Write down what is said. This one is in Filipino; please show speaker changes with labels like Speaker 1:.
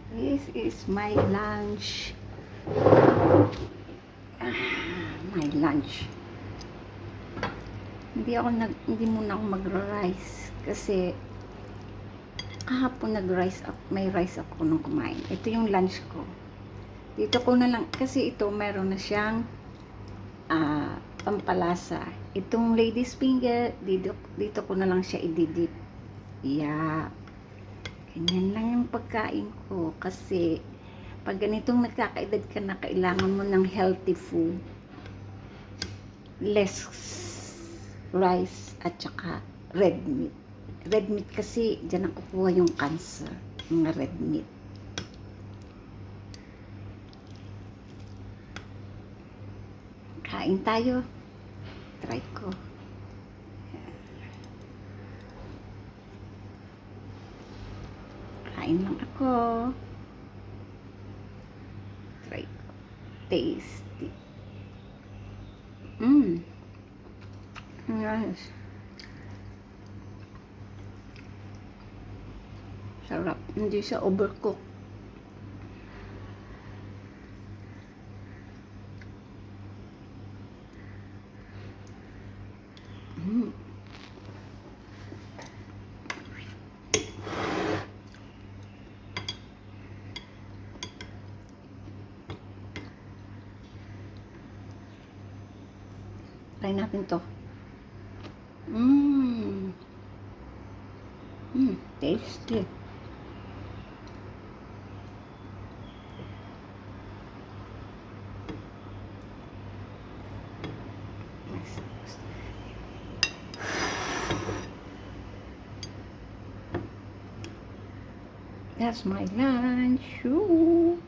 Speaker 1: This is my lunch. My lunch. Hindi muna ako magra-rice kasi kahapon may rice ako nung kumain. Ito yung lunch ko. Dito ko na lang kasi ito meron na siyang pampalasa. Itong lady's finger, dito ko na lang siya ididip. Yeah. Ganyan lang yung pagkain ko kasi pag ganitong nagkakaedad ka na, kailangan mo ng healthy food. Less rice at saka red meat. Red meat kasi dyan nakukuha yung cancer, mga red meat. Kain tayo. Try ko. Kain lang ako. Try ko. Tasty. Nice. Sarap. Hindi siya overcook. Try natin to. Tasty. That's my lunch. Ooh.